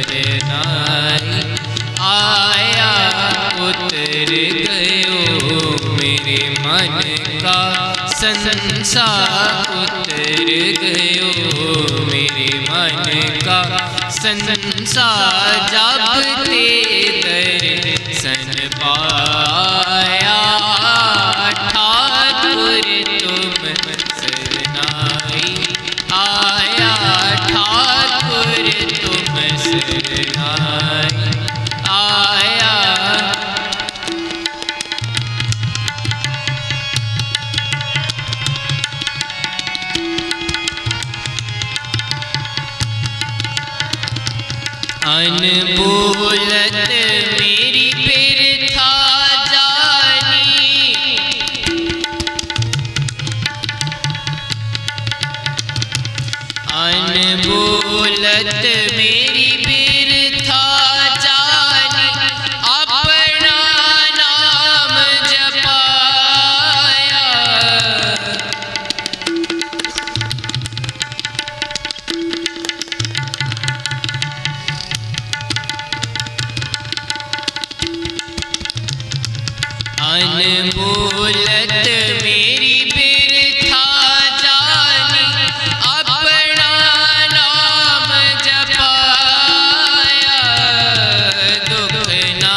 सरनाई। आया उतर गयो मेरे मन का संसार, उतर गयो मेरे मन का संसार। जब ते दर्शन पाया ठाकुर तुम सरनाई। आया ठाकुर तुम सरनाई। आया अनबोलत मेरी बिरथा जानी, अनबोलत मेरी बिरथा जानी। अपना नाम जपाया अनबोलत मेरी बिरथा जानी। अपना नाम जपाया दुख ना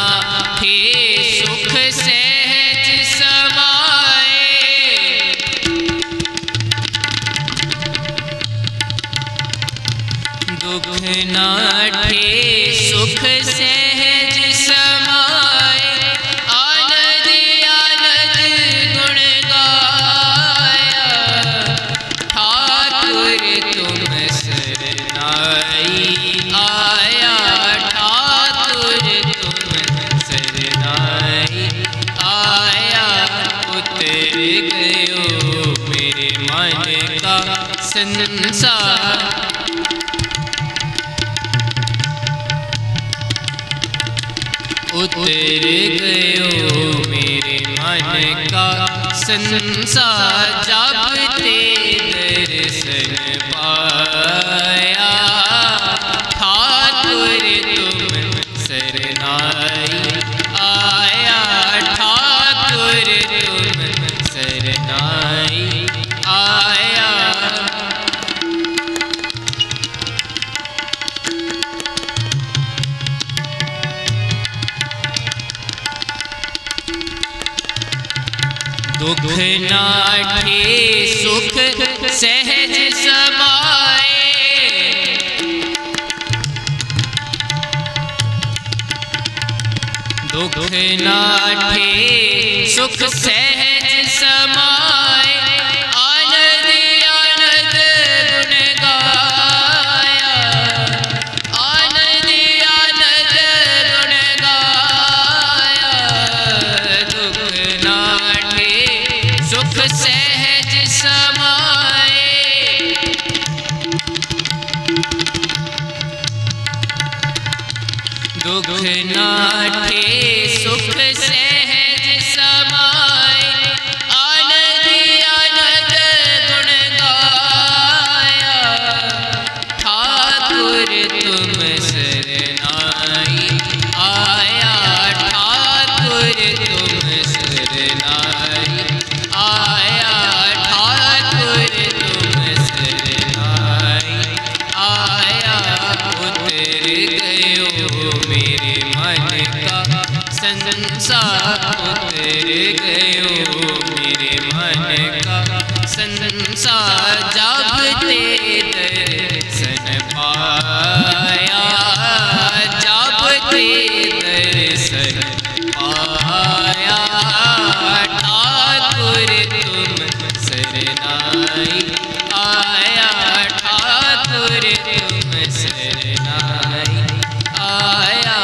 थे सुख सहज समाए। दुख ना थे सुख सहज समाए। आनंद आनंद गुण गाया ठाकुर तुम सरनाई। आया ठाकुर तुम सरनाई। आया उतर गयो मेरे मन का संसार। उतर गयो मेरे मन का संसार। जब ते दर्शन पाया ठाकुर तुम सरनाई। आया ठाकुर तुम सरनाई। आया दुख ना थे सुख सहज समाए। दुख ना थे सुख सहज समाए। आनंद आनंद गुण गाया। आनंद आनंद गुण गाया। दुख ना थे सुख सहज समाए। दुख ना थे सुख सहज समाए। आनंद आनंद गुण गाया ठाकुर तुम सरनाई। आया ठाकुर तुम सरनाई। आया ठाकुर तुम सरनाई। आया उतर गयो मेरे मन का संसार। उतर गयो मेरे मन का संसार। जब ते दर्शन पाया जब ते दर्शन पाया ठाकुर तुम सरनाई। आया ठाकुर तुम सरनाई। आया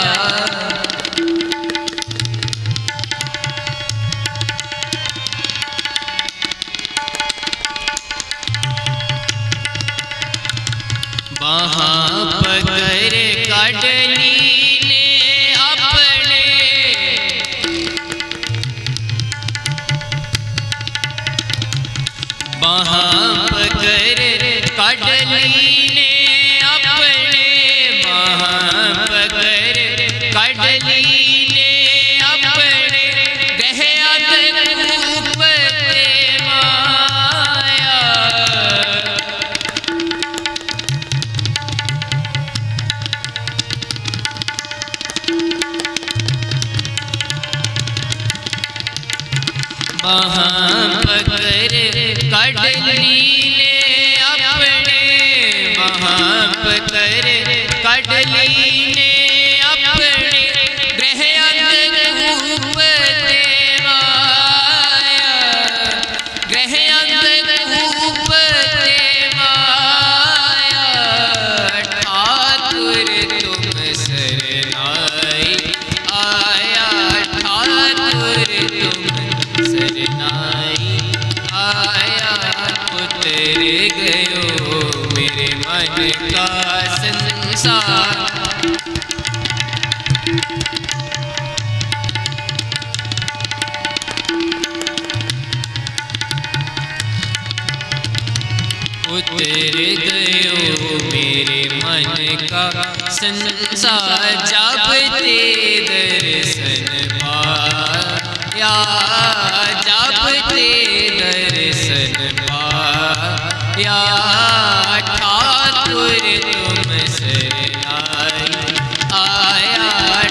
वहाँ पकड़ कड़ लीले अपने, वहाँ पकड़ कड़ लीले अपने, ग्रह अंग रूप देवाया, ग्रह अंग रूप देवाया, ठाकुर तुम सरनाई आया, ठाकुर तुम सरनाई आया, उतर गयो मेरे मन का संसार, उतर गयो मेरे मन का संसार, जब ते दर्शन पाया, जब ते दर्शन पाया, ठाकुर तुम सरनाई आया,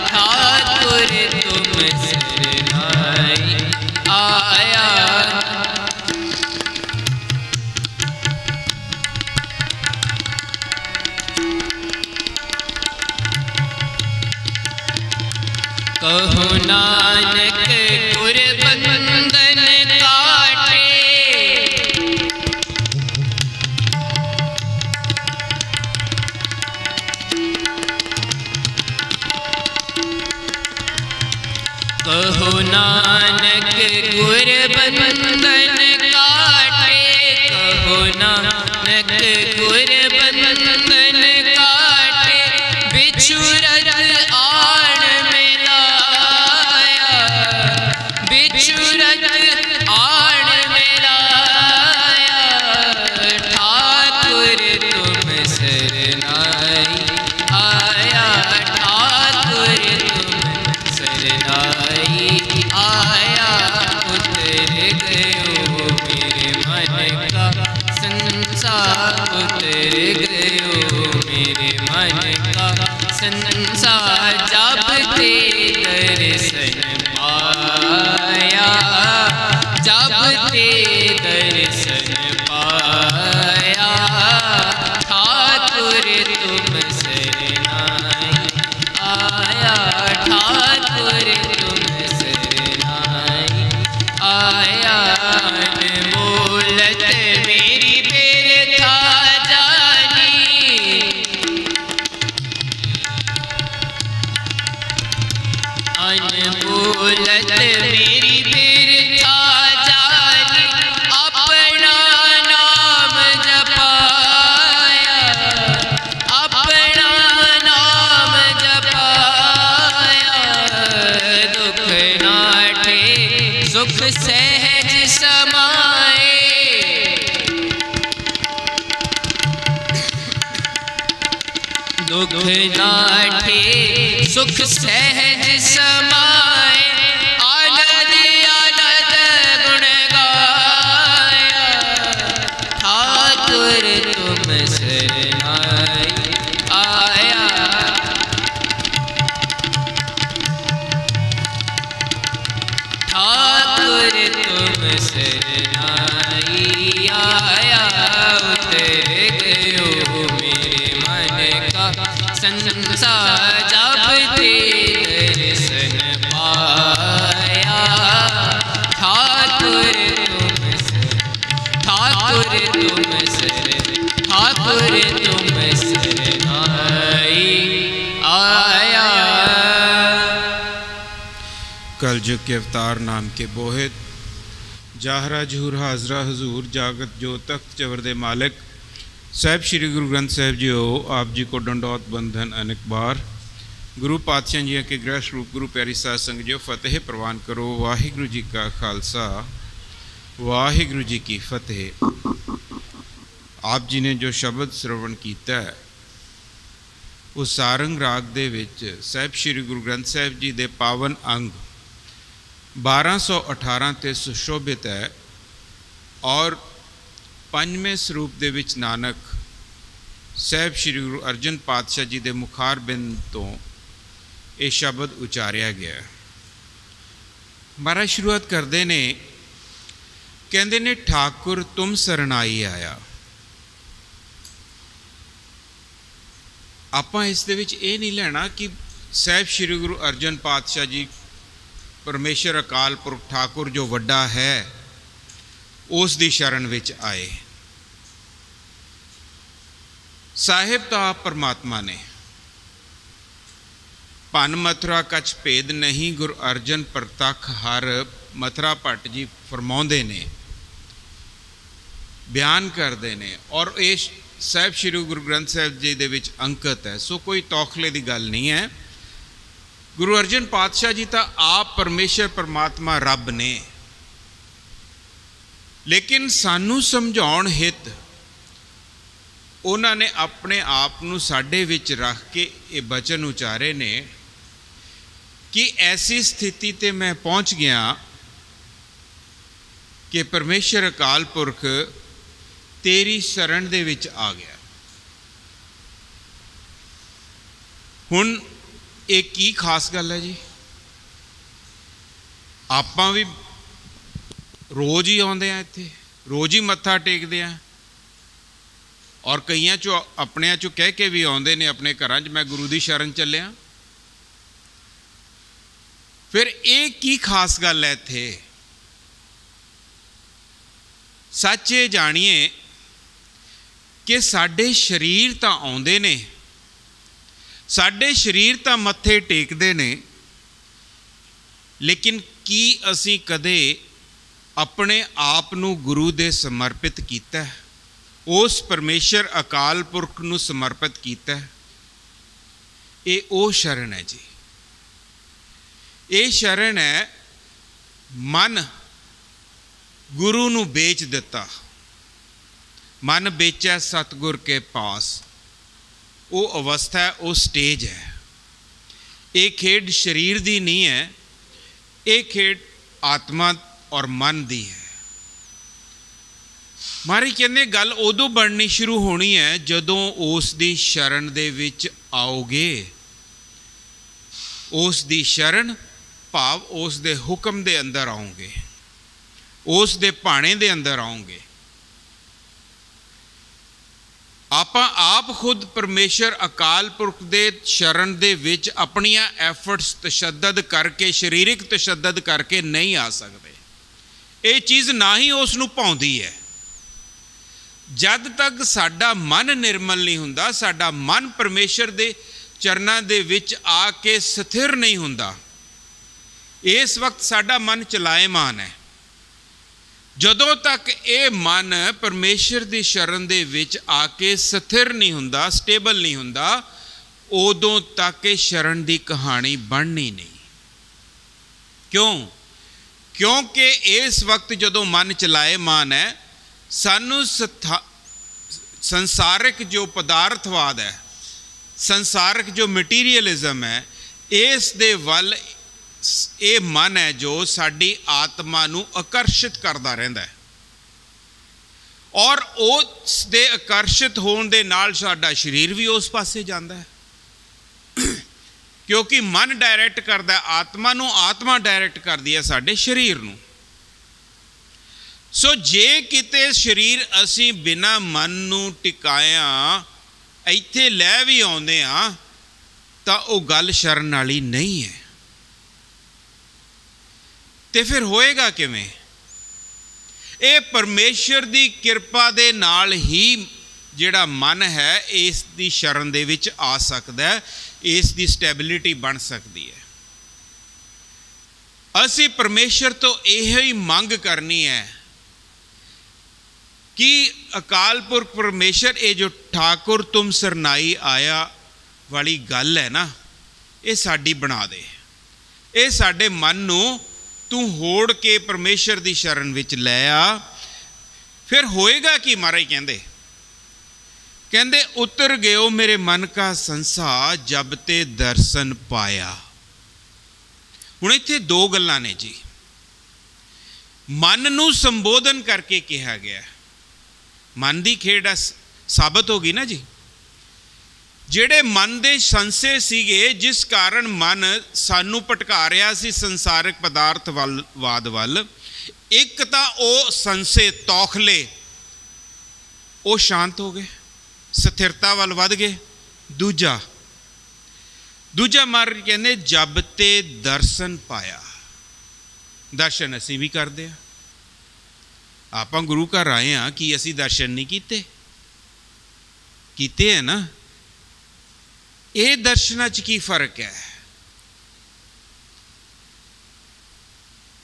ठाकुर तुम सरनाई आया। कहो नानक गुर बंधन काटे, कहो नानक गुर बंधन काटे, कहो नानक गुर बंधन काटे, बिछुरत आण मिलाया, बिछुरत आण मिलाया, ठाकुर तुम सरनाई आया, ठाकुर तुम सरनाई आया, उतर गयो मेरे मन का संसार, उतर गयो मेरे मन का संसार, जब ते दर्शन पाया, जब ते दर्शन पाया, ठाकुर तुम सरनाई आया, ठाकुर तुम सरनाई आया, अनमोलत मेरी बिरथा जानी, अनमोलत मेरी बिरथा जानी, अपना नाम जपाया, अपना नाम जपाया, दुख नाटे सुख सहज समाए, दुख नाटे सुख सहज समाए, आनंद आनंद गुण गाया, ठाकुर तुम सरनाई आया, ठाकुर तुम सरनाई आया, उतर गयो मेरे मन का संसार, जब ते दर्शन पाया, ठाकुर तुम ठाकुर तुम ठाकुर तुम सरनाई आया। कलयुग के अवतार नाम के बोहित जाहरा जहूर हाजरा हजूर जागत जो तख्त चवर दे मालिक साहिब श्री गुरु ग्रंथ साहिब जी हो, आप जी को डंडौत बंधन अनेक बार। गुरु पातशाह जी के ग्रह स्वरूप गुरु प्यारी साध संगत जी फतेह प्रवान करो। वाहिगुरु जी का खालसा वाहिगुरु जी की फतेह। आप जी ने जो शब्द श्रवण किया है उस सारंग राग दे विच साहिब श्री गुरु ग्रंथ साहिब जी दे पावन अंग 1218 ते सुशोभित है और पंजवें स्वरूप दे विच नानक साहिब श्री गुरु अर्जन पातशाह जी दे मुखार बिंद तो ये शब्द उचारिया गया। महाराज शुरुआत करते ने कहते ने ठाकुर तुम सरनाई आया। आपां इस दे विच ये नहीं लेना कि साहिब श्री गुरु अर्जन पातशाह जी परमेश्वर अकाल पुरख ठाकुर जो वड्डा है उस दी शरण विच आए। साहिब तो आप परमात्मा ने। भन मथुरा कछ भेद नहीं गुरु अर्जन प्रतख हर मथुरा भट्ट जी फरमाउंदे ने, बयान करते हैं और ये साहिब श्री गुरु ग्रंथ साहिब जी दे विच अंकित है। सो कोई तौखले की गल नहीं है। गुरु अर्जन पातशाह जी तो आप परमेश्वर परमात्मा रब ने, लेकिन सानू समझाउण हित उन्होंने अपने आप नू साडे विच रख के ये बचन उचारे ने कि ऐसी स्थिति ते मैं पहुँच गया कि परमेश्वर अकाल पुरख तेरी शरण दे विच आ गया। हुण एक की खास गल है जी, आपां भी रोज़ ही आउंदे आ, इत्थे रोज़ ही मत्था टेकदे आ और कईयां चो अपने चो कह के भी आउंदे ने अपने घरां च मैं गुरु दी शरण चलिया। फिर एक की खास गल है इत्थे, सच ये जाणीए कि साडे शरीर तां आउंदे ने, साडे शरीर तां मत्थे टेकदे ने, लेकिन की असीं कदे अपने आप नू गुरु दे समर्पित कीता है, उस परमेश्वर अकाल पुरख नू समर्पित कीता है? ये ओ शरण है जी, ये शरण है। मन गुरु नू बेच दिता, मन बेचा सतगुर के पास, वो अवस्था है, वो स्टेज है। ये खेड शरीर दी नहीं है, ये खेड आत्मा और मन दी है। मारी कहते गल उदों बननी शुरू होनी है जदों उस दी शरण दे विच आओगे। उस दी शरण भाव उस दे हुक्म दे अंदर आओगे, उस दे भाणे दे अंदर आओगे। आप खुद परमेश्वर अकाल पुरख दे शरण दे विच अपनियां एफर्ट्स तशद्दद करके, शरीरिक तशद्दद करके नहीं आ सकते। ये चीज़ ना ही उस नूं भाउंदी है। जद तक साडा मन निर्मल नहीं हुंदा, साडा मन परमेश्वर दे चरनां दे विच आके स्थिर नहीं हुंदा, इस वक्त साडा मन चलाएमान है। जदों तक ये मन परमेश्वर की शरण दे विच आके स्थिर नहीं हुंदा, स्टेबल नहीं हुंदा, उदों तक ये शरण की कहानी बननी नहीं। क्यों? क्योंकि इस वक्त जदों मन चलाएमान है, सानू संसारिक जो पदार्थवाद है, संसारिक जो मटीरियलिज्म है, इस दे वल ये मन है जो साडी आत्मा नू आकर्षित करता रहता है और उस दे आकर्षित होने दे नाल साडा शरीर भी उस पासे जाता है। क्योंकि मन डायरैक्ट करता है आत्मा नू, आत्मा डायरैक्ट करती है साडे शरीर नू। सो जे किते शरीर असी बिना मन नू टिकाया इत्थे लै भी आउंदे आ तां ओह गल शरण वाली नहीं है। ते फिर होएगा किवें? ये परमेश्वर दी किरपा दे नाल ही जिहड़ा मन है इस दी शरण दे विच आ सकदा है, इस दी स्टैबिलिटी बन सकती है। असी परमेश्वर तो यही ही मंग करनी है कि अकाल पुरख परमेश्वर ये जो ठाकुर तुम सरनाई आया वाली गल है ना, ये साडी बना दे। ये साडे मन नू तू होड़ के परमेश्वर की शरण विच लै आ। फिर होएगा कि महाराज कहंदे उतर गयो मेरे मन का संसा जब ते दर्शन पाया। हुण इत्थे दो गल्लां ने जी। मन नू संबोधन करके कहा गया, मन की खेड़ साबित होगी ना जी। ਜਿਹੜੇ मन ਦੇ संशय ਸੀਗੇ जिस कारण मन सानू भटका रहा सी संसारिक पदार्थवाद ਵੱਲ, एक तो वो संसे तौखले वो शांत हो गए, स्थिरता वाल वध गए। दूजा महाराज कहते जब ते दर्शन पाया। दर्शन असी भी करते हैं, आप गुरु घर आए हैं कि असी दर्शन नहीं कीते है ना। ये दर्शनां च की फर्क है?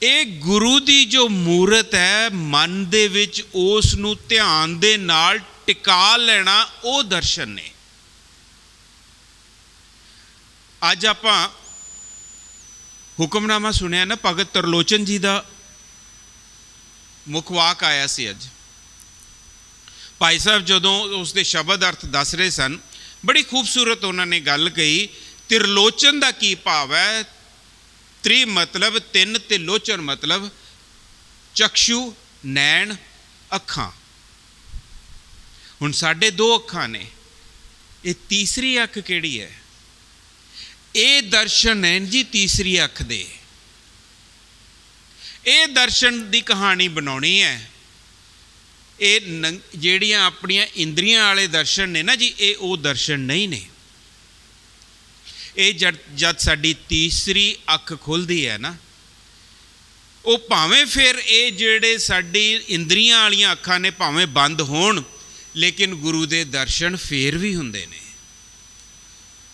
ये गुरु की जो मूरत है मन दे विच उस नूं ध्यान दे नाल टिका लेना, वो दर्शन ने। अज आपां हुक्मनामा सुनिया ना, भगत तरलोचन जी का मुखवाक आया सी। अज भाई साहब जदों उसके शब्द अर्थ दस रहे सन, बड़ी खूबसूरत उन्होंने गल कही। त्रिलोचन का की भाव है? त्रि मतलब तीन, ते लोचन मतलब चक्षु, नैन, अखां। हुण साडे दो अखां ने, ये तीसरी अख किहड़ी है? ये दर्शन है जी तीसरी अख दे। ये दर्शन की कहानी बनानी है। ये ਜਿਹੜੀਆਂ ਆਪਣੀਆਂ इंद्रियां वाले दर्शन ने ना जी, ये वो दर्शन नहीं ने। ये जब साडी तीसरी अख खुलती है ना, वो भावें फिर ये ਜਿਹੜੇ साडी इंद्रियां वाली अखां ने भावें बंद होण, लेकिन गुरु के दर्शन फिर भी हुंदे ने।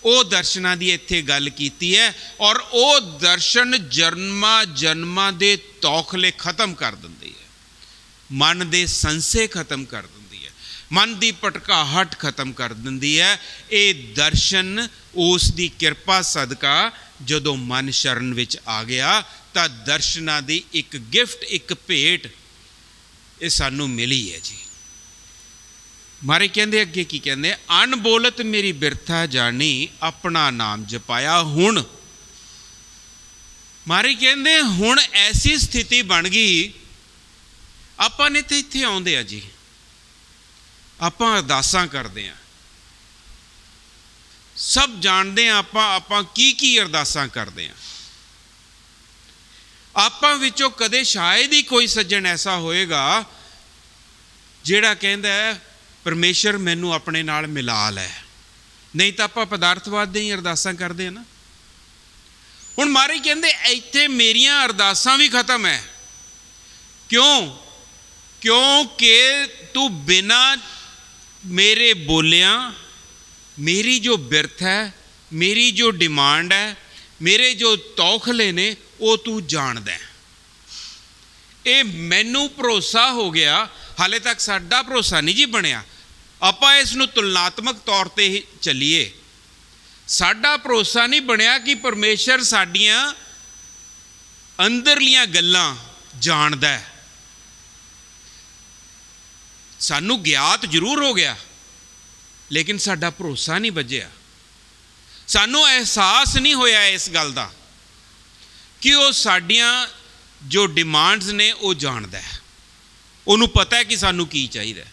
वो दर्शनां दी इत्थे गल कीती है, और वो दर्शन जन्मा जन्मां दे तौखले खत्म कर दिंदी है, मन दे संसे खत्म कर दिंदी है, मन की भटकाहट खत्म कर दिंदी है। ये दर्शन उस दी किरपा सदका जदों मन शरण विच आ गया, तां दर्शनां दी एक गिफ्ट, एक भेंट ये सानू मिली है जी। मारे कहते अगे की कहते, अनबोलत मेरी बिरथा जानी, अपना नाम जपाया हुण। मारे कहते हुण ऐसी स्थिति बन गई, आपां ने तो इत्थे आउंदे आ जी, आपां अरदासां करदे आ, सब जानते हैं आपां की अरदासां करदे आ। आपां विचों कदे शायद ही कोई सज्जन ऐसा होएगा जिहड़ा कहंदा है परमेश्वर मैनू अपने नाल मिला लै, नहीं तो आपां पदार्थवाद दी अरदासां करदे आ ना। हुण मारे कहंदे इत्थे मेरियां अरदासां भी खत्म है। क्यों? क्योंकि तू बिना मेरे बोलिया, मेरी जो बिरथ है, मेरी जो डिमांड है, मेरे जो तौखले ने, वो तू जानदा है। ये मैनू भरोसा हो गया। हाले तक साडा भरोसा नहीं जी बनिया, आपां इस नूं तुलनात्मक तौर पर ही चलीए। साडा भरोसा नहीं बनिया कि परमेश्वर साडियां अंदरलियां गल्लां जानदा है। सानू ज्ञात जरूर हो गया, लेकिन साडा भरोसा नहीं बजिया। सानू एहसास नहीं होया इस गल का कि वो साडियां जो डिमांड्स ने वो जानदा है, उन्होंने पता है कि सानू की चाहिए।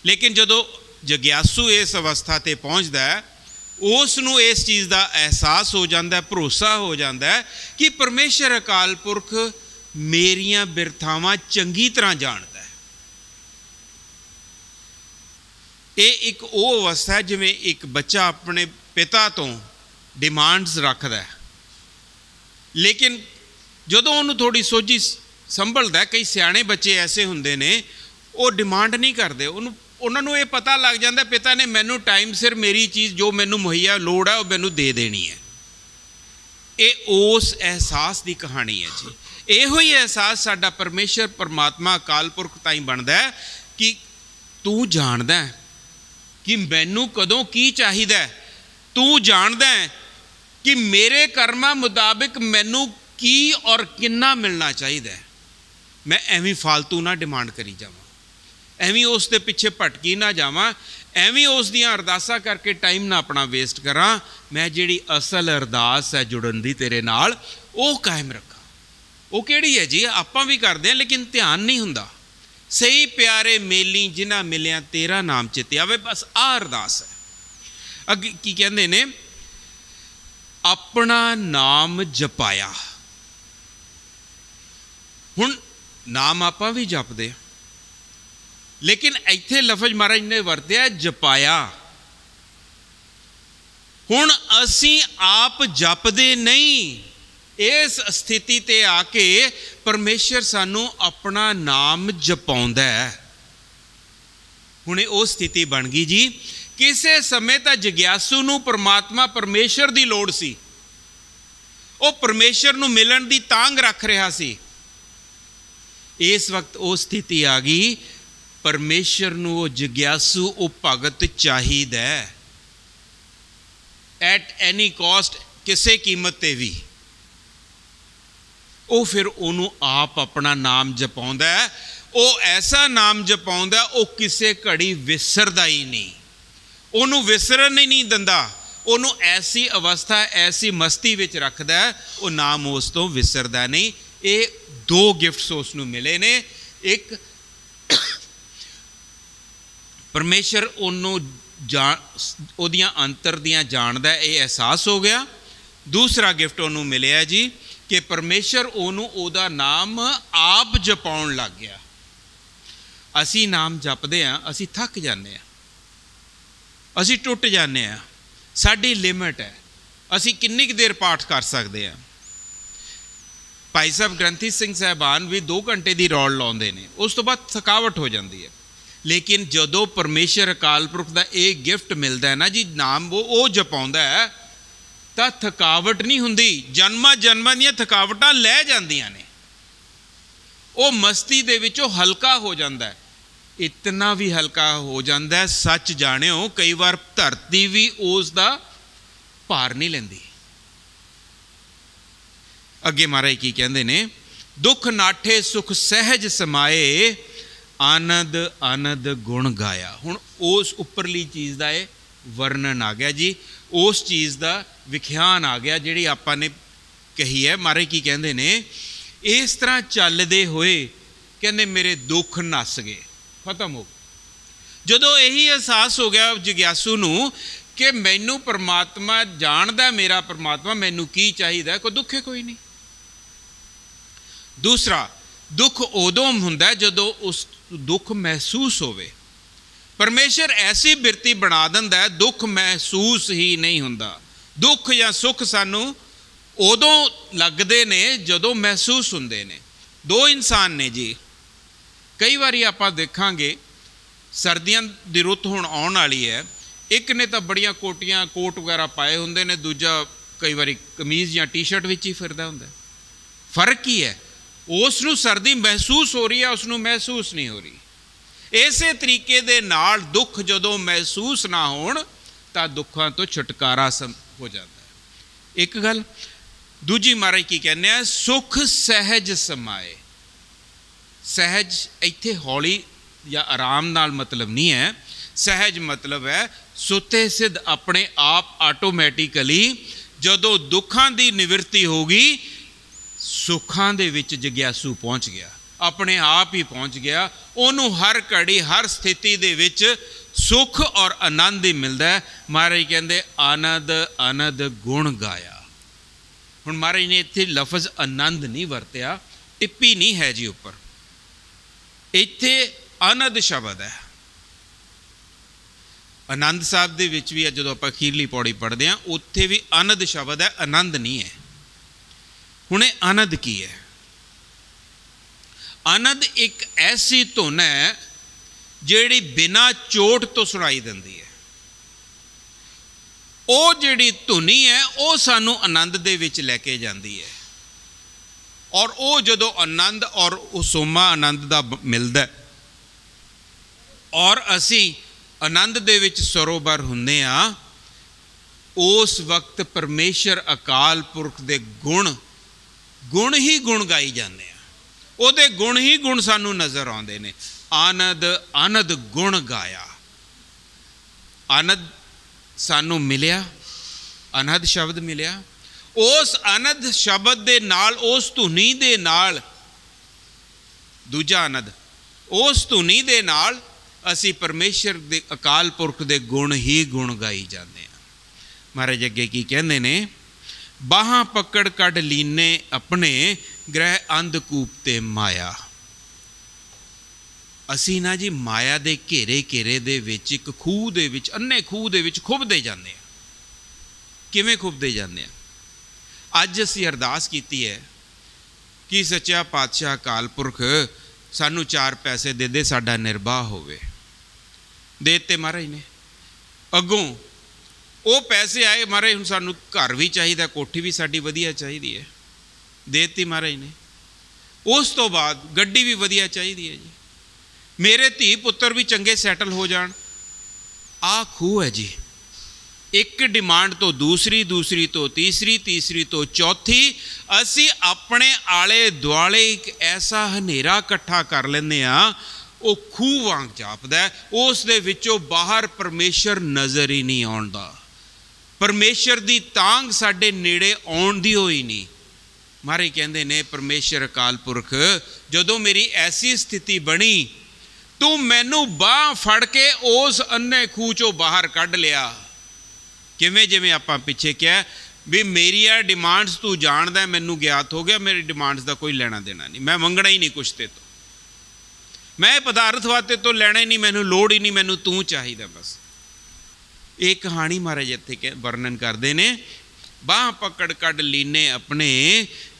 लेकिन जदों जग्यासू इस अवस्था ते पहुँचता है, उसनू इस चीज़ का एहसास हो जाता है, भरोसा हो जाता है कि परमेश्वर अकाल पुरख मेरियां बिरथावां चंगी तरह जानता है। ये एक वो अवस्था है जिवें एक बच्चा अपने पिता तो डिमांड्स रखता है, लेकिन जदों उन्होंने थोड़ी सोझी संभलता है, कई सियाणे बच्चे ऐसे होंदे ने वो डिमांड नहीं करते। उन्होंने ये पता लग जाता पिता ने मैनू टाइम सिर मेरी चीज़ जो मैनू मुहैया लोड़ है वो मैनू दे देनी है। ये उस एहसास की कहानी है जी। इहो ही एहसास साडा परमेश्वर परमात्मा अकाल पुरख ताई बनता है कि तू जानदा है कि मैनू कदों की चाहिए, तू जानदा है कि मेरे कर्मां मुताबिक मैनू की और किन्ना मिलना चाहिए। मैं एवं फालतू ना डिमांड करी जावां, एवं उस दे पिछे भटकी ना जावां, एवं उस दियां अरदासां करके टाइम ना अपना वेस्ट करा। मैं जिहड़ी असल अरदास है जुड़न दी तेरे नाल वो कायम रखा। वो किहड़ी है जी? आपां भी करदे हां लेकिन ध्यान नहीं हुंदा। सही प्यारे मेली जिन्हां मिलिया तेरा नाम चिते आवे, बस आ अरदास है। अगे की कहंदे ने, अपना नाम जपाया। हुण नाम आपां भी जपदे आ, लेकिन इत्थे लफज महाराज ने वरत्या जपाया। हुण असीं आप जपदे नहीं, इस स्थिति ते आके परमेश्वर सानू अपना नाम जपाउंदा है। हुणे वो स्थिति बन गई जी। किसे समय तां जग्यासू नू परमात्मा परमेश्वर दी लोड़ सी, वो परमेश्वर नू मिलन दी तांग रख रहा सी। इस वक्त वो स्थिति आ गई, परमेश्वर नू वो जग्यासू वो भगत चाहिदा है, एट एनी कॉस्ट, किसी कीमत ते भी। वो फिर उन्होंने आप अपना नाम जपाउंदा है। वो ऐसा नाम जपाउंदा वो किसी घड़ी विसरदा ही नहीं, उन्होंने विसरन ही नहीं दिंदा। उन्होंने ऐसी अवस्था ऐसी मस्ती विच रखदा है, वो नाम उस तो विसरदा नहीं। ये दो गिफ्ट्स उसनूं मिले ने। एक परमेश्वर उन्होंने ओदियां अंतर दियां जानदा, ये एहसास हो गया। दूसरा गिफ्ट उन्होंने मिलिया जी कि परमेश्वर उन्होंने ओदा नाम आप जपाउण लग गया। असी नाम जपदे आ, असी थक जाने आ, असी टुट जाने आ, साडी लिमिट है, असी किन्नी क देर पाठ कर सकते हैं। भाई साहब ग्रंथी सिंह साहबान भी 2 घंटे की रौल लाउंदे ने, उस तो बाद थकावट हो जाती है। लेकिन जदों परमेश्वर अकाल पुरख का एक गिफ्ट मिलता है ना जी, नाम वो जपाउंदा है, तो थकावट नहीं हुंदी। जन्मां जन्मां दियां थकावटां लै जांदियां ने, वो मस्ती दे विचों हल्का हो जाता है। इतना भी हल्का हो जाता है, सच जाणिओ कई बार धरती भी उसका भार नहीं लैंदी। अगे महाराज की कहते ने, दुख नाठे सुख सहज समाए, आनंद आनंद गुण गाया। हुण उस उपरली चीज़ का ये वर्णन आ गया जी, उस चीज़ का विख्यान आ गया जिहड़ी आपां ने कही है। महाराज की कहते ने, इस तरह चलते हुए कहते मेरे दुख नस गए, खत्म हो गए। जदों यही एहसास हो गया जग्यासू नूं कि मैनू परमात्मा जानदा, मेरा परमात्मा मैनू की चाहिए, कोई दुख है कोई नहीं। दूसरा दुख उदों हुंदा है जदों उस दुख महसूस होवे। परमेश्वर ऐसी बिरती बना दिंदा है, दुख महसूस ही नहीं हुंदा। दुख या सुख सानू उदों लगदे ने जदों महसूस हुंदे ने। दो इंसान ने जी, कई बारी आपां देखांगे सर्दियां दी रुत हुण आउण वाली है, एक ने तो बड़ियां कोटियां कोट वगैरह पाए हुंदे ने, दूजा कई बारी कमीज़ या टी शर्ट विच ही फिरदा हुंदा। फर्क ही है, उसनूं सर्दी महसूस हो रही है, उसनूं महसूस नहीं हो रही। इसे तरीके दे नाल दुख जदों महसूस ना होण तां दुखां तो छुटकारा हो जाता है। एक गल। दूजी महाराज की कहने हैं, सुख सहज समाए। सहज इत्थे हौली या आराम नाल मतलब नहीं है, सहज मतलब है सुते सिद्ध अपने आप आटोमैटिकली जदों दुखां दी निवृत्ति होगी, सुखां दे विच जग्यासू पहुँच गया, अपने आप ही पहुँच गया। उन्होंने हर घड़ी हर स्थिति दे विच सुख और आनंद ही मिलता है। महाराज कहते आनंद आनंद गुण गाया। हुण महाराज ने इत्थे लफज आनंद नहीं वरत्या, टिप्पी नहीं है जी उपर, इत्थे आनंद शब्द है। आनंद साहब दे विच भी जो आप अखीरली पौड़ी पढ़ते हैं उत्थे भी आनंद शब्द है, आनंद नहीं है। हुणे आनंद की है? आनंद एक ऐसी धुन है जिहड़ी बिना चोट तो सुनाई दिंदी है। वो जिहड़ी धुनी है वो सानू आनंद दे विच लैके जांदी है, और वो जदों आनंद और उसोमा आनंद दा मिलदा और असी आनंद दे विच सरोवर हुंदे आ, उस वक्त परमेश्वर अकाल पुरख दे गुण गुण ही गुण गाई जाते हैं, ਉਹਦੇ गुण ही गुण सानू नज़र आते हैं। आनंद आनंद गुण गाया। आनंद सानू मिलिया, आनंद शब्द मिलिया। उस आनंद शब्द दे नाल, उस धुनी दे नाल, दूजा आनंद, उस धुनी दे नाल असी परमेश्वर दे अकाल पुरख दे गुण ही गुण गाई जाते हैं। महाराज अगे की कहते ने, बाहां पकड़ कढ़ लीने अपने ਗ੍ਰਹਿ ਅੰਧਕੂਪ ਤੇ ਮਾਇਆ। ਅਸੀਂ ਨਾ ਜੀ ਮਾਇਆ ਦੇ ਘੇਰੇ ਦੇ ਵਿੱਚ ਇੱਕ ਖੂਹ ਦੇ ਵਿੱਚ, ਅੰਨੇ ਖੂਹ ਦੇ ਵਿੱਚ ਖੁੱਭਦੇ ਜਾਂਦੇ ਹਾਂ। ਕਿਵੇਂ ਖੁੱਭਦੇ ਜਾਂਦੇ ਹਾਂ? ਅੱਜ ਅਸੀਂ ਅਰਦਾਸ ਕੀਤੀ ਹੈ ਕਿ ਸੱਚਾ ਪਾਤਸ਼ਾਹ ਅਕਾਲ ਪੁਰਖ ਸਾਨੂੰ 4 ਪੈਸੇ ਦੇ ਦੇ, ਸਾਡਾ ਨਿਰਵਾਹ ਹੋਵੇ। ਦੇ ਦਿੱਤੇ ਮਹਾਰਾਜ ਨੇ। ਅੱਗੋਂ ਉਹ ਪੈਸੇ ਆਏ, ਮਹਾਰਾਜ ਹੁਣ ਸਾਨੂੰ ਘਰ ਵੀ ਚਾਹੀਦਾ, ਕੋਠੀ ਵੀ ਸਾਡੀ ਵਧੀਆ ਚਾਹੀਦੀ ਹੈ, ਦੇ ਦਿੱਤੀ ਮਹਾਰਾਜ ਨੇ। ਉਸ ਤੋਂ ਬਾਅਦ ਗੱਡੀ ਵੀ ਵਧੀਆ ਚਾਹੀਦੀ ਹੈ ਜੀ, ਮੇਰੇ ਧੀ ਪੁੱਤਰ ਵੀ ਚੰਗੇ ਸੈਟਲ ਹੋ ਜਾਣ। ਆਹ ਖੂਹ ਹੈ ਜੀ। ਇੱਕ ਡਿਮਾਂਡ ਤੋਂ ਦੂਸਰੀ, ਦੂਸਰੀ ਤੋਂ ਤੀਸਰੀ, ਤੀਸਰੀ ਤੋਂ ਚੌਥੀ, ਅਸੀਂ ਆਪਣੇ ਆਲੇ ਦੁਆਲੇ ਇੱਕ ਐਸਾ ਹਨੇਰਾ ਇਕੱਠਾ ਕਰ ਲੈਂਦੇ ਹਾਂ, ਉਹ ਖੂਹ ਵਾਂਗ ਜਾਪਦਾ, ਉਸ ਦੇ ਵਿੱਚੋਂ ਬਾਹਰ ਪਰਮੇਸ਼ਰ ਨਜ਼ਰ ਹੀ ਨਹੀਂ ਆਉਂਦਾ। ਪਰਮੇਸ਼ਰ ਦੀ ਤਾਂਘ ਸਾਡੇ ਨੇੜੇ ਆਉਣ ਦੀ ਹੋਈ ਨਹੀਂ। ਮਹਾਰਾਜ ਕਹਿੰਦੇ ਨੇ, ਪਰਮੇਸ਼ਰ ਅਕਾਲ ਪੁਰਖ ਜਦੋਂ ਮੇਰੀ ਐਸੀ ਸਥਿਤੀ ਬਣੀ, ਤੂੰ ਮੈਨੂੰ ਬਾਂਹ ਫੜ ਕੇ ਉਸ ਅੰਨੇ ਖੂਹ ਚੋਂ ਬਾਹਰ ਕੱਢ ਲਿਆ। ਕਿਵੇਂ? ਜਿਵੇਂ ਆਪਾਂ ਪਿੱਛੇ ਕਿਹਾ ਵੀ ਮੇਰੀਆਂ ਡਿਮਾਂਡਸ ਤੂੰ ਜਾਣਦਾ, ਮੈਨੂੰ ਗਿਆਤ ਹੋ ਗਿਆ, ਮੇਰੀ ਡਿਮਾਂਡਸ ਦਾ ਕੋਈ ਲੈਣਾ ਦੇਣਾ ਨਹੀਂ, ਮੈਂ ਮੰਗਣਾ ਹੀ ਨਹੀਂ ਕੁਛ ਤੇ ਤੋਂ, ਮੈਂ ਪਦਾਰਥਵਾਦ ਤੇ ਤੋਂ ਲੈਣਾ ਹੀ ਨਹੀਂ, ਮੈਨੂੰ ਲੋੜ ਹੀ ਨਹੀਂ, ਮੈਨੂੰ ਤੂੰ ਚਾਹੀਦਾ ਬਸ। ਇਹ ਕਹਾਣੀ ਮਹਾਰਾਜ ਇੱਥੇ ਵਰਣਨ ਕਰਦੇ ਨੇ। ਬਾਂਹ ਪਕੜ ਕੱਢ ਲੀਨੇ ਆਪਣੇ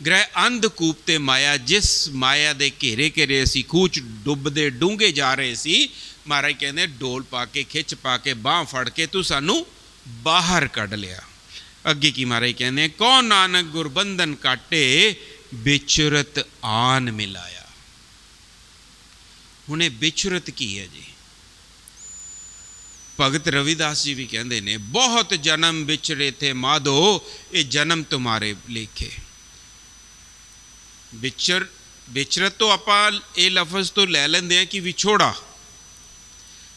ਗ੍ਰਹਿ ਅੰਧਕੂਪ ਤੇ ਮਾਇਆ, ਜਿਸ ਮਾਇਆ ਦੇ ਘੇਰੇ ਅਸੀਂ ਖੂਹ 'ਚ ਡੁੱਬਦੇ ਡੂੰਘੇ ਜਾ ਰਹੇ ਸੀ, ਮਹਾਰਾਜ ਕਹਿੰਦੇ ਡੋਲ ਪਾ ਕੇ, ਖਿੱਚ ਪਾ ਕੇ, ਬਾਂਹ ਫੜ ਕੇ ਤੂੰ ਸਾਨੂੰ ਬਾਹਰ ਕੱਢ ਲਿਆ। ਅੱਗੇ ਕੀ ਮਹਾਰਾਜ ਕਹਿੰਦੇ, ਕੌਣ ਨਾਨਕ ਗੁਰਬੰਧਨ ਕਾਟੇ, ਵਿਚਰਤ ਆਨ ਮਿਲਾਇਆ। ਹੁਣ ਇਹ ਵਿਚਰਤ ਕੀ ਹੈ ਜੀ? ਭਗਤ ਰਵਿਦਾਸ ਜੀ ਵੀ ਕਹਿੰਦੇ ਨੇ, ਬਹੁਤ ਜਨਮ ਵਿਚਰੇ ਥੇ ਮਾਧੋ, ਇਹ ਜਨਮ ਤੁਮਾਰੇ ਲੇਖੇ। ਵਿਚਰਤ ਤੋਂ ਆਪਾਂ ਇਹ ਲਫ਼ਜ਼ ਤੋਂ ਲੈ ਲੈਂਦੇ ਹਾਂ ਕਿ ਵਿਛੋੜਾ।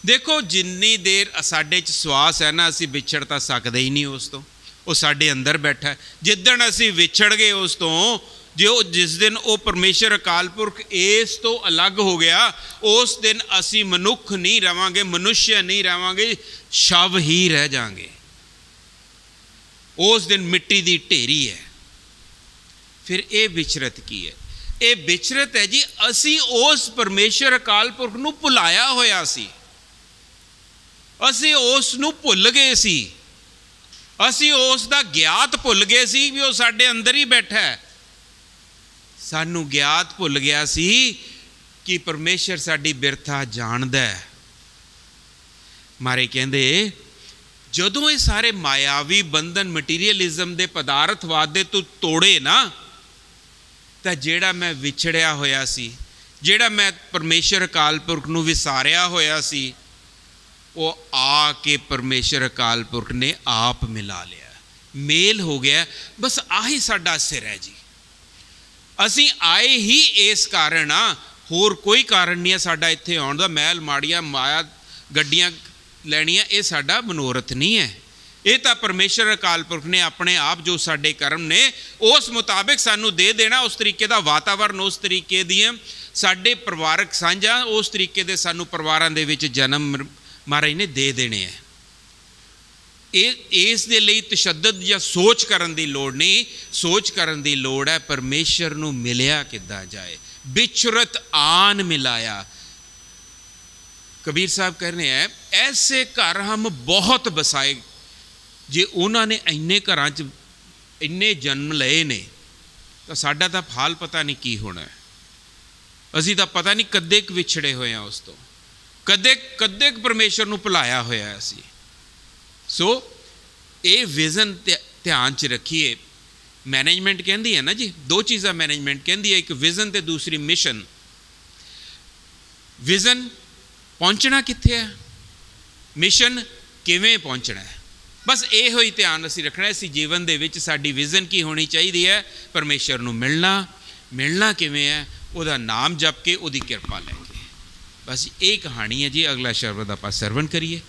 ਦੇਖੋ, ਜਿੰਨੀ ਦੇਰ ਸਾਡੇ 'ਚ ਸਵਾਸ ਹੈ ਨਾ, ਅਸੀਂ ਵਿਛੜ ਤਾਂ ਸਕਦੇ ਹੀ ਨਹੀਂ ਉਸ ਤੋਂ, ਉਹ ਸਾਡੇ ਅੰਦਰ ਬੈਠਾ ਹੈ। ਜਿੱਦਣ ਅਸੀਂ ਵਿਛੜ ਗਏ ਉਸ ਤੋਂ, ਜਿਸ ਦਿਨ ਉਹ ਪਰਮੇਸ਼ਰ ਅਕਾਲ ਪੁਰਖ ਇਸ ਤੋਂ ਅਲੱਗ ਹੋ ਗਿਆ, ਉਸ ਦਿਨ ਅਸੀਂ ਮਨੁੱਖ ਨਹੀਂ ਰਵਾਂਗੇ, ਮਨੁੱਸ਼ ਨਹੀਂ ਰਵਾਂਗੇ, ਸ਼ਵ ਹੀ ਰਹਿ ਜਾਵਾਂਗੇ। ਉਸ ਦਿਨ ਮਿੱਟੀ ਦੀ ਢੇਰੀ ਹੈ। ਫਿਰ ਇਹ ਵਿਚਰਤ ਕੀ ਹੈ? ਇਹ ਵਿਚਰਤ ਹੈ ਜੀ, ਅਸੀਂ ਉਸ ਪਰਮੇਸ਼ਰ ਅਕਾਲ ਪੁਰਖ ਨੂੰ ਭੁਲਾਇਆ ਹੋਇਆ ਸੀ, ਅਸੀਂ ਉਸ ਨੂੰ ਭੁੱਲ ਗਏ ਸੀ, ਅਸੀਂ ਉਸ ਦਾ ਗਿਆਤ ਭੁੱਲ ਗਏ ਸੀ ਵੀ ਉਹ ਸਾਡੇ ਅੰਦਰ ਹੀ ਬੈਠਾ ਹੈ। ਸਾਨੂੰ ਗਿਆਤ ਭੁੱਲ ਗਿਆ ਸੀ ਕਿ ਪਰਮੇਸ਼ਰ ਸਾਡੀ ਬਿਰਥਾ ਜਾਣਦਾ ਹੈ। ਮਾਰੇ ਕਹਿੰਦੇ, ਜਦੋਂ ਇਹ ਸਾਰੇ ਮਾਇਆਵੀ ਬੰਧਨ ਮਟੀਰੀਅਲਿਜ਼ਮ ਦੇ, ਪਦਾਰਥਵਾਦ ਦੇ ਤੂੰ ਤੋੜੇ ਨਾ, ਤਾਂ ਜਿਹੜਾ ਮੈਂ ਵਿਛੜਿਆ ਹੋਇਆ ਸੀ, ਜਿਹੜਾ ਮੈਂ ਪਰਮੇਸ਼ਰ ਅਕਾਲ ਪੁਰਖ ਨੂੰ ਵਿਸਾਰਿਆ ਹੋਇਆ ਸੀ, ਉਹ ਆ ਕੇ ਪਰਮੇਸ਼ਰ ਅਕਾਲ ਪੁਰਖ ਨੇ ਆਪ ਮਿਲਾ ਲਿਆ, ਮੇਲ ਹੋ ਗਿਆ। ਬਸ ਆਹੀ ਸਾਡਾ ਸਿਰ ਹੈ ਜੀ। ਅਸੀਂ ਆਏ ਹੀ ਇਸ ਕਾਰਨ ਆ, ਹੋਰ ਕੋਈ ਕਾਰਨ ਨਹੀਂ ਹੈ ਸਾਡਾ ਇੱਥੇ ਆਉਣ ਦਾ। ਮਹਿਲ ਮਾੜੀਆਂ, ਮਾਇਆ, ਗੱਡੀਆਂ ਲੈਣੀਆਂ, ਇਹ ਸਾਡਾ ਮਨੋਰਥ ਨਹੀਂ ਹੈ। ਇਹ ਤਾਂ ਪਰਮੇਸ਼ਰ ਅਕਾਲ ਪੁਰਖ ਨੇ ਆਪਣੇ ਆਪ, ਜੋ ਸਾਡੇ ਕਰਮ ਨੇ, ਉਸ ਮੁਤਾਬਿਕ ਸਾਨੂੰ ਦੇ ਦੇਣਾ। ਉਸ ਤਰੀਕੇ ਦਾ ਵਾਤਾਵਰਨ, ਉਸ ਤਰੀਕੇ ਦੀਆਂ ਸਾਡੇ ਪਰਿਵਾਰਕ ਸਾਂਝਾਂ, ਉਸ ਤਰੀਕੇ ਦੇ ਸਾਨੂੰ ਪਰਿਵਾਰਾਂ ਦੇ ਵਿੱਚ ਜਨਮ ਮਹਾਰਾਜ ਨੇ ਦੇ ਦੇਣੇ ਹੈ। ਇਸ ਦੇ ਲਈ ਤਸ਼ੱਦਦ ਜਾਂ ਸੋਚ ਕਰਨ ਦੀ ਲੋੜ ਨਹੀਂ। ਸੋਚ ਕਰਨ ਦੀ ਲੋੜ ਹੈ ਪਰਮੇਸ਼ਰ ਨੂੰ ਮਿਲਿਆ ਕਿੱਦਾਂ ਜਾਏ। ਵਿਚਰਤ ਆਨ ਮਿਲਾਇਆ। ਕਬੀਰ ਸਾਹਿਬ ਕਹਿ ਰਹੇ ਹੈ, ਐਸੇ ਘਰ ਹਮ ਬਹੁਤ ਬਸਾਏ। ਜੇ ਉਹਨਾਂ ਨੇ ਇੰਨੇ ਘਰਾਂ 'ਚ ਇੰਨੇ ਜਨਮ ਲਏ ਨੇ, ਤਾਂ ਸਾਡਾ ਤਾਂ ਹਾਲ ਪਤਾ ਨਹੀਂ ਕੀ ਹੋਣਾ। ਅਸੀਂ ਤਾਂ ਪਤਾ ਨਹੀਂ ਕਦੇ ਕੁ ਵਿਛੜੇ ਹੋਏ ਹਾਂ ਉਸ ਤੋਂ, ਕਦੇ ਪਰਮੇਸ਼ਰ ਨੂੰ ਭੁਲਾਇਆ ਹੋਇਆ ਅਸੀਂ। ਸੋ ਇਹ ਵਿਜ਼ਨ ਧਿਆਨ 'ਚ ਰੱਖੀਏ। ਮੈਨੇਜਮੈਂਟ ਕਹਿੰਦੀ ਹੈ ਨਾ ਜੀ, ਦੋ ਚੀਜ਼ਾਂ ਮੈਨੇਜਮੈਂਟ ਕਹਿੰਦੀ ਹੈ, ਇੱਕ ਵਿਜ਼ਨ ਤੇ ਦੂਸਰੀ ਮਿਸ਼ਨ। ਵਿਜ਼ਨ ਪਹੁੰਚਣਾ ਕਿੱਥੇ ਹੈ, ਮਿਸ਼ਨ ਕਿਵੇਂ ਪਹੁੰਚਣਾ ਹੈ। ਬਸ ਇਹੋ ਹੀ ਧਿਆਨ ਅਸੀਂ ਰੱਖਣਾ। ਅਸੀਂ ਜੀਵਨ ਦੇ ਵਿੱਚ ਸਾਡੀ ਵਿਜ਼ਨ ਕੀ ਹੋਣੀ ਚਾਹੀਦੀ ਹੈ? ਪਰਮੇਸ਼ਰ ਨੂੰ ਮਿਲਣਾ ਕਿਵੇਂ ਹੈ? ਉਹਦਾ ਨਾਮ ਜਪ ਕੇ, ਉਹਦੀ ਕਿਰਪਾ ਲੈ ਕੇ। ਬਸ ਇਹ ਕਹਾਣੀ ਹੈ ਜੀ। ਅਗਲਾ ਸ਼ਬਦ ਆਪਾਂ ਸਰਵਣ ਕਰੀਏ।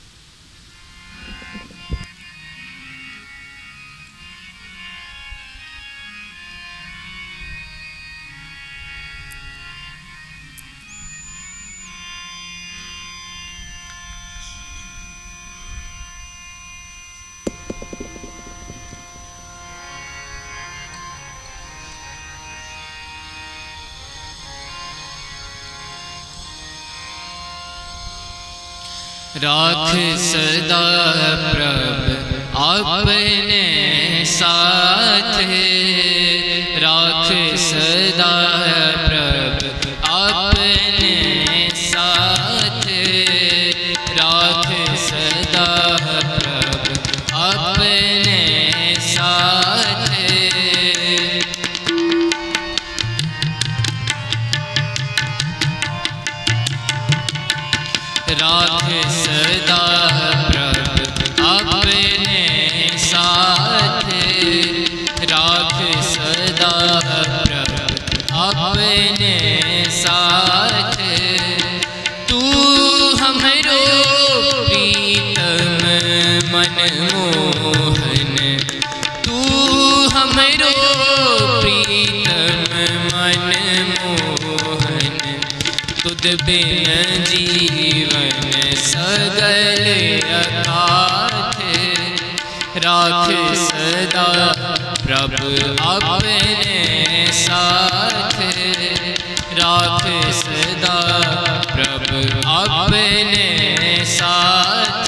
राख सदा प्रभ अपने साथ, राख सदा प्रभ अपने साथ, राख सदा प्रभ अपने साथ। राख सदा प्रभ अपने साथ, राख सदा प्रभ अपने साथ। तू हमरो प्रीतम मनमोहन, तू हमरो प्रीतम मनमोहन, तुद बिन जीवन सगल अगाध। राख सदा प्रभ अपने साथ, राख सदा प्रभ अपने साथ।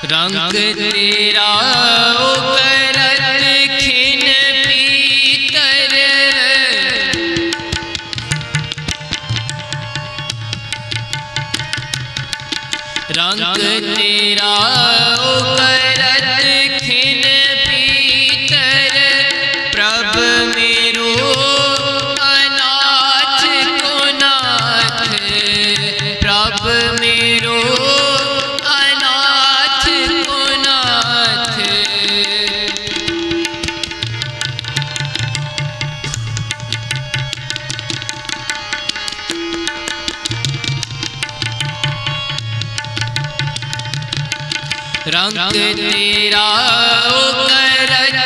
रंग तेरा करत खिन पीतर, रंग तेरा करत खिन पीतर। प्रभ मेरो अनाथ को नाथ, प्रभ मेरो रंग तेरा करत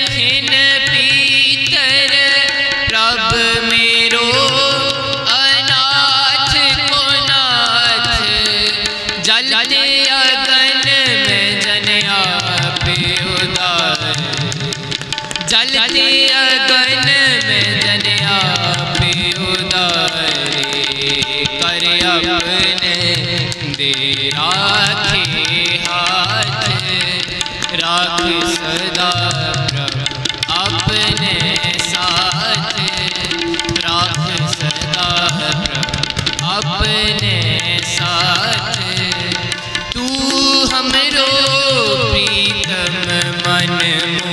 खिन पीतर। प्रभ मेरो अनाथ को नाथ, जलते अगन में जन आपे उदार, जलते अगन में जन आपे उदार। कर अपने दे राखे हाथ, राख सदा प्रभ अपने साथ, राख सदा प्रभ अपने साथ। तू हमरो प्रीतम मनमोहन,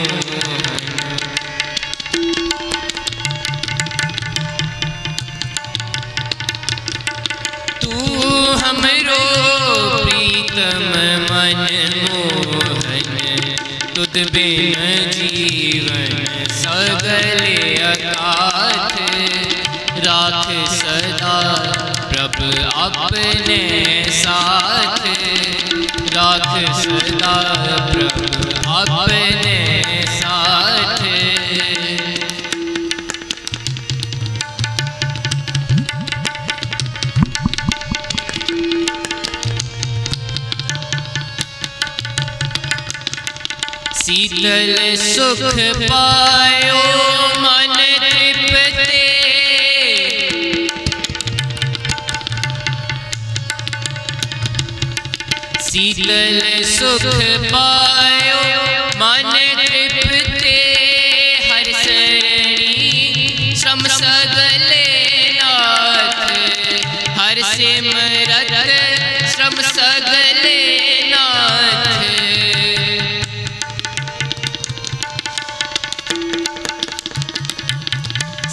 तू हमरो प्रीतम मनमोहन, तुद बिन जीवन सगल अगाध। राख सदा प्रभ अपने साथ, राख सदा प्रभ अपने साथ। शीतल सुख पायो मन तृप्ते, शीतल सुख पायो मन तृप्ते। हर शरणी श्रम सगले नाथ, हर सिमरत श्रम सगले नाथ।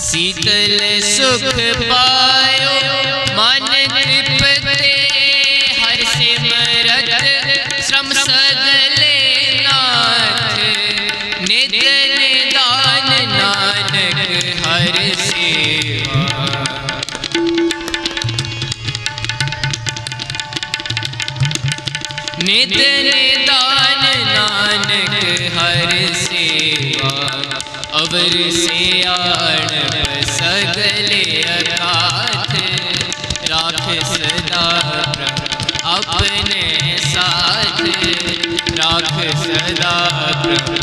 शीतल सुख पायो मन तृप्ते, हर सिमरत श्रम सगले नाथ। नित निदान नानक हर सेवा, नित निदान नानक हर सेवा। अवर से आणव सगले अगाध, राख सदा प्रभ अपने साथ। प्रभु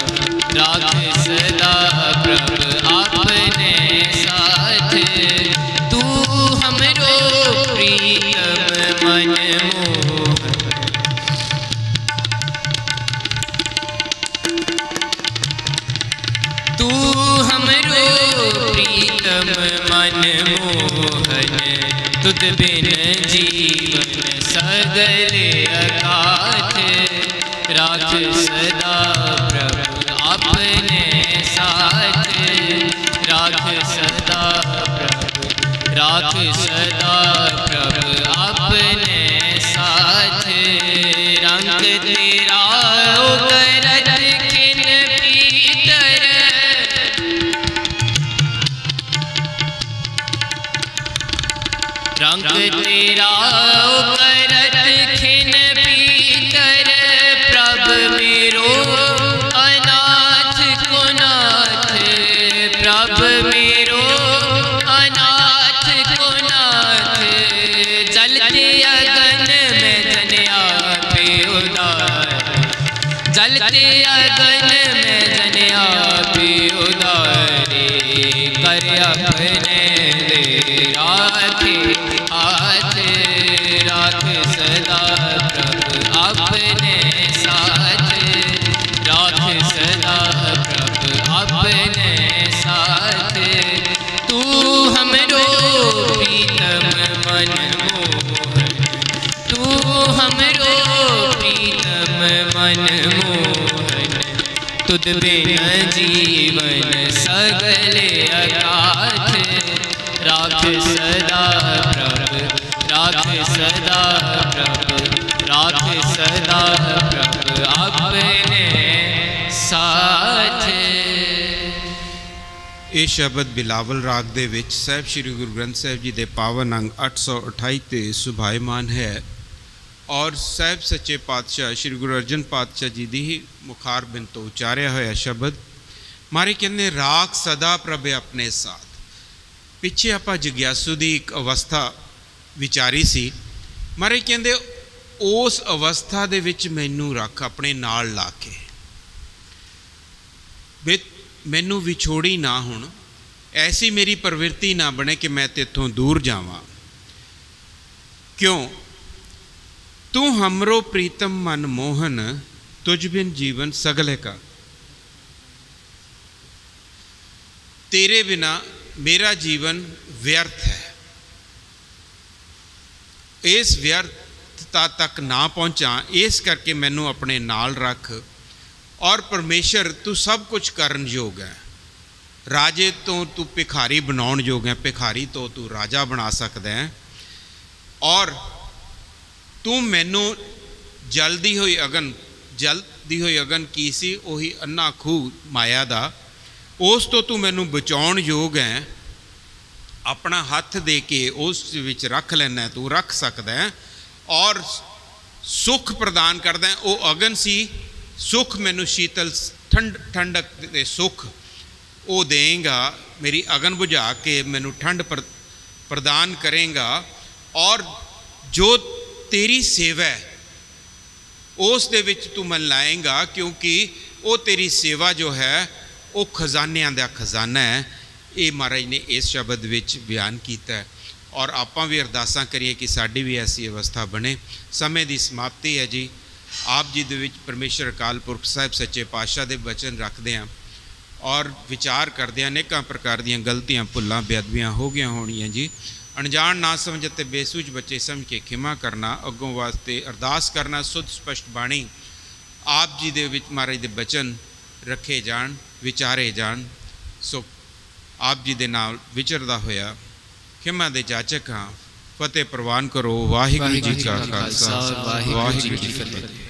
राख सदा प्रभु आपने साथ। तू हमरो प्रीतम मन मोहन, तू हमरो प्रीतम मन मोहन। तुद बिन जीवन सगले अकाथ। राख सदा प्रभु आपने साथ। राख सदा प्रभु, राख सदा प्रभु आपने साथ। रंग तेरा ओ करत खिन पीतर, रंग तेरा ओ करत खिन पीतर। प्रभ मेरो अनाथ को नाथ, प्रभ मेरो अनाथ को नाथ। जलते अगन में जनिया पे उदार, जलते अगन में जनिया पे उदारे। कर अपने दे राखे हाथ। राख सदा प्रभु आपने साथ। राख सदा प्रभु आपने साथ। तू हमरो प्रीतम मन मोहन, तू हमरो प्रीतम मन मोहन। तुद बिन जीवन सगले अकाथ। राख सदा प्रभु, राख सदा प्रभु, राख सदा प्रभु आपने साथ। ਇਹ ਸ਼ਬਦ ਬਿਲਾਵਲ ਰਾਗ ਦੇ ਵਿੱਚ ਸਾਹਿਬ ਸ੍ਰੀ ਗੁਰੂ ਗ੍ਰੰਥ ਸਾਹਿਬ ਜੀ ਦੇ ਪਾਵਨ ਅੰਗ 828 ਤੇ ਸੁਭਾਇਮਾਨ ਹੈ ਔਰ ਸਾਹਿਬ ਸੱਚੇ ਪਾਤਸ਼ਾਹ ਸ੍ਰੀ ਗੁਰੂ ਅਰਜਨ ਪਾਤਸ਼ਾਹ ਜੀ ਦੀ ਹੀ ਮੁਖਾਰ ਬਿੰਦ ਤੋਂ ਉਚਾਰਿਆ ਹੋਇਆ ਸ਼ਬਦ। ਮਾਰੇ ਕਹਿੰਦੇ ਰਾਖ ਸਦਾ ਪ੍ਰਭ ਆਪਣੇ ਸਾਥ। ਪਿੱਛੇ ਆਪਾਂ ਜਗਿਆਸੂ ਦੀ ਇੱਕ ਅਵਸਥਾ ਵਿਚਾਰੀ ਸੀ। ਮਾਰੇ ਕਹਿੰਦੇ ਉਸ ਅਵਸਥਾ ਦੇ ਵਿੱਚ ਮੈਨੂੰ ਰੱਖ ਆਪਣੇ ਨਾਲ ਲਾ ਕੇ, ਮੈਨੂੰ ਵਿਛੋੜੀ ਨਾ ਹੁਣ। ਐਸੀ ਮੇਰੀ ਪ੍ਰਵਿਰਤੀ ਨਾ ਬਣੇ ਕਿ ਮੈਂ ਤੇਥੋਂ ਦੂਰ ਜਾਵਾਂ। ਕਿਉਂ? ਤੂੰ हमरो प्रीतम मन मोहन, तुझ बिन जीवन सगले का। तेरे बिना मेरा जीवन व्यर्थ है। इस व्यर्थता तक ना पहुँचा, इस करके मैनू अपने नाल रख। और परमेश्वर तू सब कुछ करन योग है। राजे तो तू भिखारी बनाउण योग है, भिखारी तो तू राजा बना सकदा है। और तू मैनू जलदी हुई अगन की सी, उही अन्ना खूह माया दा, उस तो तू मैनू बचाउण योग है। अपना हथ दे के उस विच रख लेना, तू रख सकदा है। और सुख प्रदान करदा है। वो अगन सी सुख, मैनू शीतल ठंडक दे सुख वो देगा। मेरी अगन बुझा के मैनू ठंड प्रदान करेगा। और जो तेरी सेवा है उस दे विच तू मन लाएगा, क्योंकि वो तेरी सेवा जो है वो खजानियां दा खजाना है। ये महाराज ने इस शब्द विच बयान किया है। और आपां भी अरदासां करिए कि साडी भी ऐसी अवस्था बने। समय की समाप्ति है जी। आप जी दे विच परमेश्वर अकाल पुरख साहिब सच्चे पातशाह दे वचन रखते हैं और विचार करते हैं। अनेकों प्रकार दीयां गलतियां भुल्लां बेअदबियां हो गई होणियां जी। अनजान ना समझ ते बेसूझ बच्चे समझ के खिमा करना, अगों वास्ते अरदास करना। शुद्ध स्पष्ट बाणी आप जी दे विच महाराज दे बचन रखे जान, विचारे जान। सो आप जी दे नाल विचरदा होया खिमा दे जाचक हाँ। फतेह प्रवान करो। वाहिगुरू जी का खालसा, वाहिगुरू जी की फतेह।